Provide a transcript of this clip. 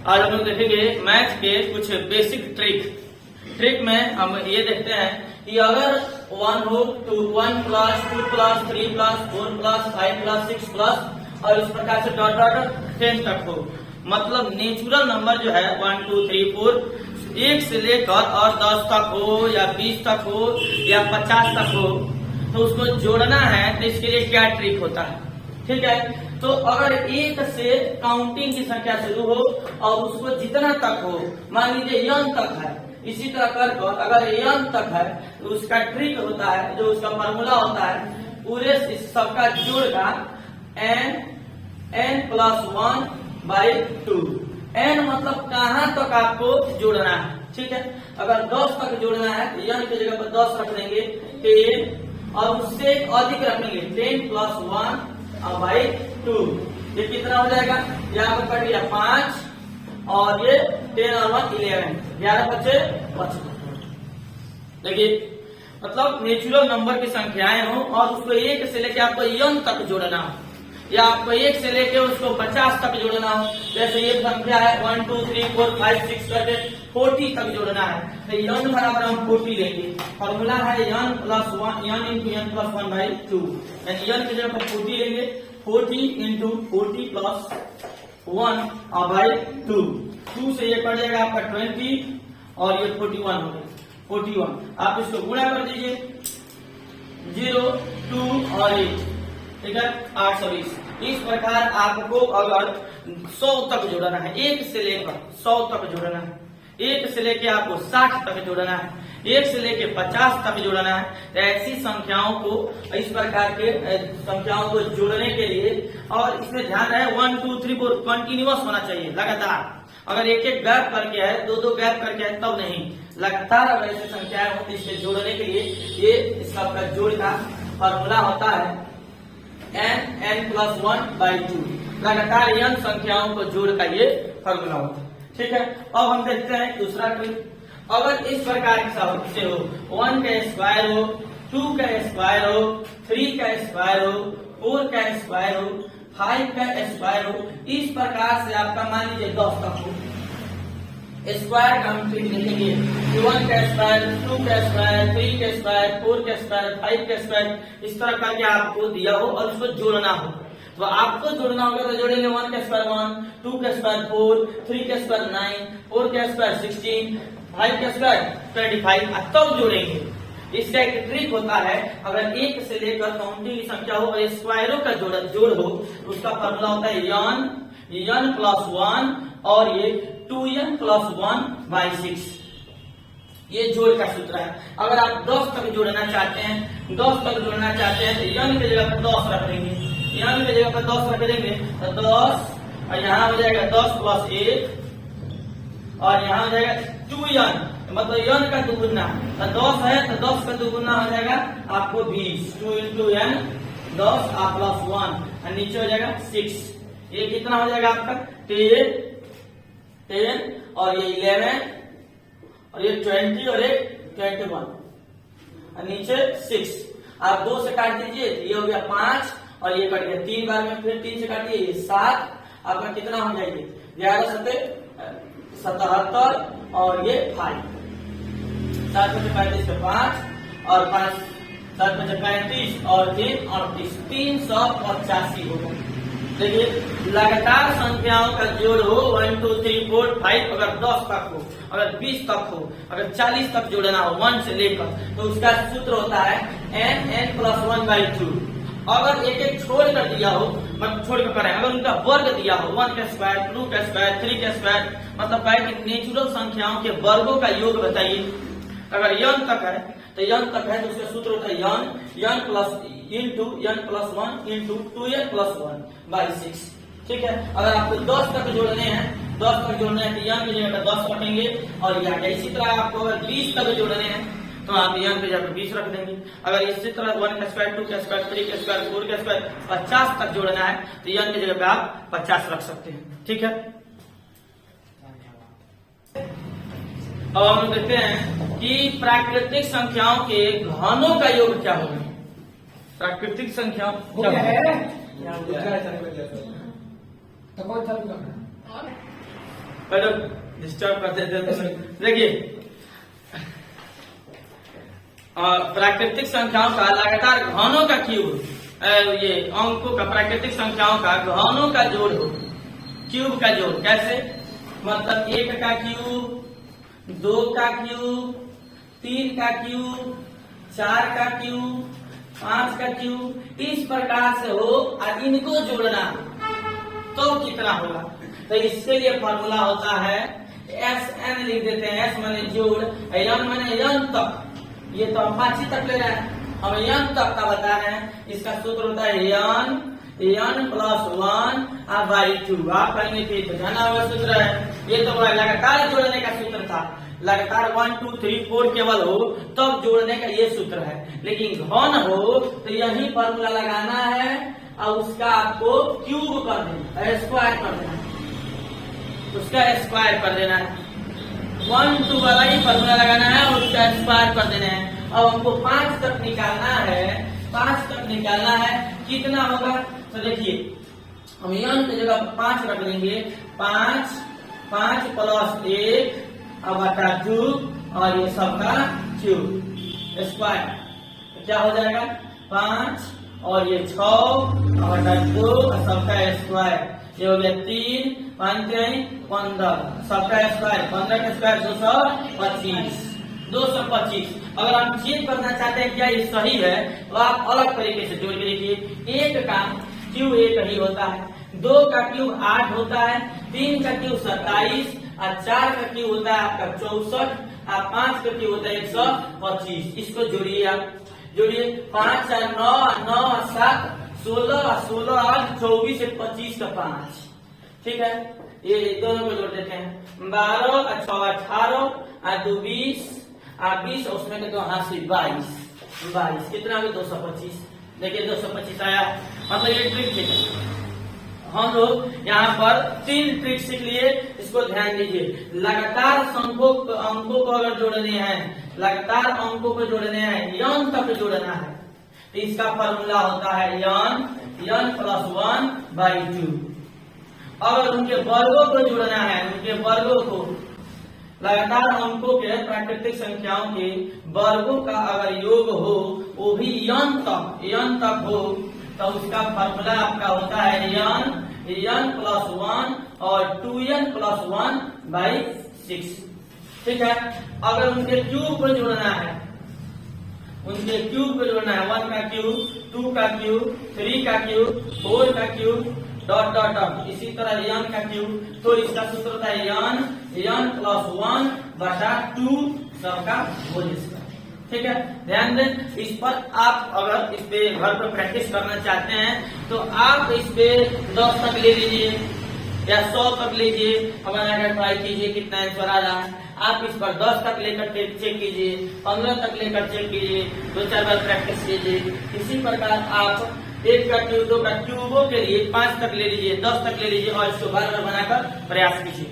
आज हम लोग देखेंगे मैथ के कुछ बेसिक ट्रिक में हम ये देखते हैं कि अगर 1 हो तो 1 plus 2 plus 3 plus 4 plus 5 plus 6 plus और इस प्रकार से डॉट डॉट 10 तक हो, मतलब नेचुरल नंबर जो है 1 2 3 4 1 से लेकर और 10 तक हो या 20 तक हो या 50 तक हो, तो उसको जोड़ना है। तो इसके लिए क्या ट्रिक होता है, ठीक है। तो अगर 1 से काउंटिंग की संख्या शुरू हो और उसको जितना तक हो, मान लीजिए n तक है, इसी तरह कर अगर n तक है तो उसका ट्रिक होता है, जो उसका फार्मूला होता है, पूरे इस सबका जोड़ का n प्लस 1/2। n मतलब कहाँ तक आपको जोड़ना है, ठीक है। अगर 10 तक जोड़ना है तो n की जगह पर 10 रख देंगे 10 और उससे अधिक रखेंगे 10 प्लस 1/2। ये कितना हो जाएगा, यहाँ पर कट गया 5 और ये 10 और 1 11, 11 बचे 25। देखिए मतलब नेचुरल नंबर की संख्याएं हो और उसको 1 से लेके आपको n तक जोड़ना हो या आपको 1 से लेके उसको 50 तक जोड़ना हो। जैसे ये संख्या है 1 2 3 4 5 6 करके 40 तक जोड़ना है, तो n बराबर हम 40 लेंगे। फॉर्मूला है n plus 1 n into n plus 1/2, यानी n की जगह पर 40 लेंगे। 40 इंटू 40 प्लस 1/2, 2 से ये कट जाएगा आपका 20 और ये 41 हो गया 41। आप इसको गुणा कर दीजिए 0 2 और 1, ठीक है 820। इस प्रकार आपको अगर 100 तक जोड़ना है, 1 से लेकर 100 तक जोड़ना है, 1 से लेके आपको 60 तक जोड़ना है, 1 से लेके 50 तक जोड़ना है, तो ऐसी संख्याओं को, इस प्रकार के संख्याओं को जोड़ने के लिए, और इसमें ध्यान रहे 1 2 3 4 कंटिन्यूअस होना चाहिए, लगातार। अगर एक एक गैप करके है, दो गैप करके है तब नहीं, लगातार अगर ऐसी संख्याएं होती है, इसके जोड़ने के लिए ये इसका जोड़ का फॉर्मूला होता है n प्लस 1/2। लगातार n संख्याओं को जोड़ का ये फॉर्मूला होता है, ठीक है। अब हम देखते हैं दूसरा ट्रिक। अगर इस प्रकार से हो 1 का स्क्वायर हो, 2 का स्क्वायर हो, 3 का स्क्वायर हो, 4 का स्क्वायर हो, 5 का स्क्वायर हो, इस प्रकार से आपका मान लीजिए 10 तक हो, स्क्वायर का हम ट्रिक देखेंगे। 1 का स्क्वायर, 2 का स्क्वायर, 3 का स्क्वायर, 4 का स्क्वायर, 5 का स्क्वायर, इस तरह करके आपको दिया हो और उसको जोड़ना हो। तो आपको जोड़ना होगा तो जोड़ेंगे 1 का स्क्वायर 1, 2 का स्क्वायर 4, 3 का स्क्वायर 9, 4 का स्क्वायर 16, 5 का स्क्वायर 25, तब जोड़ेंगे। इसका एक ट्रिक होता है, अगर 1 से लेकर काउंटिंग की संख्या हो और स्क्वायरों का जोड़ हो, उसका फॉर्मूला होता है n प्लस 1 और ये 2n प्लस 1/6। ये जोड़ का सूत्र है। अगर आप 10 तक जोड़ना चाहते हैं, 10 तक जोड़ना चाहते हैं तो n की जगह पर 10 रख देंगे, n की जगह पर 10 रख देंगे तो 10 और यहाँ हो जाएगा 10 प्लस 1 और यहाँ हो जाएगा 2n, मतलब n का दुगुना। तो 10 है तो 10 का दुगुना हो जाएगा आपको 20, 2 इंटू n 10 और प्लस 1 और नीचे हो जाएगा 6। ये कितना हो जाएगा आपका 10 और ये 11 और ये 20 और ये 21 और नीचे 6। आप 2 से काट दीजिए, ये हो गया 5 और ये कट गया 3 बार में, फिर 3 से काटिए ये 7। आपका कितना हो जाएगी 11 7 77 और ये 5, 7 बचे 35 पे 5 और 5 7 बचे 35 और 3 38, 385 होगा। देखिए लगातार संख्याओं का जोड़ हो 1 2 3 4 5, अगर 10 तक हो, अगर 20 तक हो, अगर 40 तक जोड़ना हो 1 से लेकर, तो उसका सूत्र होता है n प्लस 1/2। अगर एक एक छोड़ कर दिया हो, मतलब छोड़ कर करें, अगर उनका वर्ग दिया हो 1 का स्क्वायर, 2 का स्क्वायर, 3 का स्क्वायर, मतलब है कि नेचुरल संख्याओं के वर्गों का योग बताइए। अगर n तक है तो n तक है तो उसका सूत्र होता है n plus into n plus 1 into 2n plus 1/6, ठीक है। अगर आपको 10 तक जोड़ने हैं, 10 तक जोड़ने हैं तो n की जगह पर 10 रखेंगे और यहाँ इसी तरह आपको अगर 20 तक जोड़ने हैं तो आप n की जगह पर 20 रख देंगे। अगर इसी तरह 1 का स्क्वायर, 2 का स्क्वायर, 3 का स्क्वायर, 4 का स्क्वायर 50 तक जोड़ना है तो n की जगह पे आप 50 रख सकते हैं, ठीक है। अब हम देखते हैं कि प्राकृतिक संख्याओं के घनों का योग क्या होगा। प्राकृतिक संख्याओं क्या होगा? डिस्टर्ब करते थे। देखिए प्राकृतिक संख्याओं का लगातार घनों का क्यूब, ये अंकों का प्राकृतिक संख्याओं का घनों का जोड़ हो, क्यूब का जोड़। कैसे? मतलब 1 का क्यूब, 2 का क्यूब, 3 का क्यूब, 4 का क्यूब, 5 का क्यूब, इस प्रकार से हो और इनको जोड़ना तो कितना होगा। तो इसके लिए फॉर्मूला होता है SN लिख देते हैं। S माने जोड़, n माने n तक। ये तो हम 5 तक ले रहे हैं, हम n तक का बता रहे हैं। इसका सूत्र होता है n प्लस 1/2। आप कहेंगे कि जाना हुआ सूत्र है, ये तो लगातार जोड़ने का सूत्र था। लगातार 1 2 3 4 केवल हो तब जोड़ने का ये सूत्र है। लेकिन घन हो तो यही फॉर्मूला लगाना है और उसका आपको क्यूब कर देना, स्क्वायर कर देना, उसका स्क्वायर कर देना है। 1 2 वाला ही फॉर्मूला लगाना है और उसका स्क्वायर कर देना है। अब हमको 5 तक निकालना है, 5 तक निकालना है, कितना होगा? तो देखिए हम n की जगह 5 रख लेंगे। 5 प्लस 1 अब बटा 2 और ये सबका क्यूब स्क्वायर, तो क्या हो जाएगा? 5 और ये 6 और बटा 2 और सबका स्क्वायर, ये हो गया 3 5 15, सबका स्क्वायर 15 का स्क्वायर 225। अगर आप चेक करना चाहते हैं क्या ये सही है तो आप अलग तरीके से जोड़ के देखिए। 1 का क्यूब 1 ही होता है, 2 का क्यूब 8 होता है, 3 का क्यूब 27 और 4 का क्यूब होता है आपका 64 और 5 का क्यूब होता है 125। इसको जोड़िए, आप जोड़िए 5 और 9 और 9 और 7 16 और 16 और 24 से 25 का 5। ठीक है, ये दोनों को जोड़ देते हैं। 12 और 6 18 और 2 20 और 20 उसमें के 2 हाथ 22 कितना हो गया? 225। देखिए 225 आया। मतलब ये ट्रिक है। हम लोग यहाँ पर 3 ट्रिक सीख लिए, इसको ध्यान दीजिए। लगातार अंकों को अगर जोड़ने हैं, लगातार अंकों को जोड़ने हैं, n तक जोड़ना है तो इसका फॉर्मूला होता है n प्लस 1/2। अगर उनके वर्गों को जोड़ना है, उनके वर्गों को, लगातार अंकों के प्राकृतिक संख्याओं के वर्गों का अगर योग हो वो भी n तक हो तो उसका फॉर्मूला आपका होता है n प्लस 1 और 2n प्लस 1/6। ठीक है, अगर उनके क्यूब को जोड़ना है, उनके क्यूब को जोड़ना है, 1 का क्यूब, 2 का क्यूब, 3 का क्यूब, 4 का क्यूब डॉट डॉट डॉट, इसी तरह n का क्यूब, तो इसका सूत्र होता है n प्लस 1/2 सबका होल स्क्वायर। ठीक है, ध्यान दें इस पर। आप अगर इस पे घर पर प्रैक्टिस करना चाहते हैं तो आप इस पे 10 तक ले लीजिए या 100 तक लीजिए, हमारा ट्राई कीजिए कितना आंसर आ रहा है। आप इस पर 10 तक लेकर चेक कीजिए, 15 तक लेकर चेक कीजिए, 2-4 बार प्रैक्टिस कीजिए। इसी प्रकार आप 1 का क्यूब, 2 का क्यूबों के लिए 5 तक ले लीजिए, 10 तक ले लीजिए और इसको बार बार बनाकर प्रयास कीजिए।